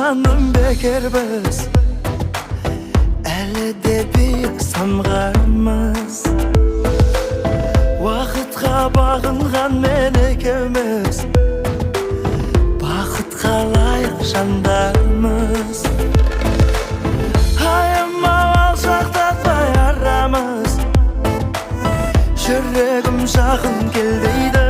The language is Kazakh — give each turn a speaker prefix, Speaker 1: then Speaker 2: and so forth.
Speaker 1: жаным бекербіз, әлі де биік самғармыз. Уақытқа бағынған мен екеуміз, бақытқа лайық жандармыз. Аямау алшақтатпай арамыз, жүрегім жақын кел дейді.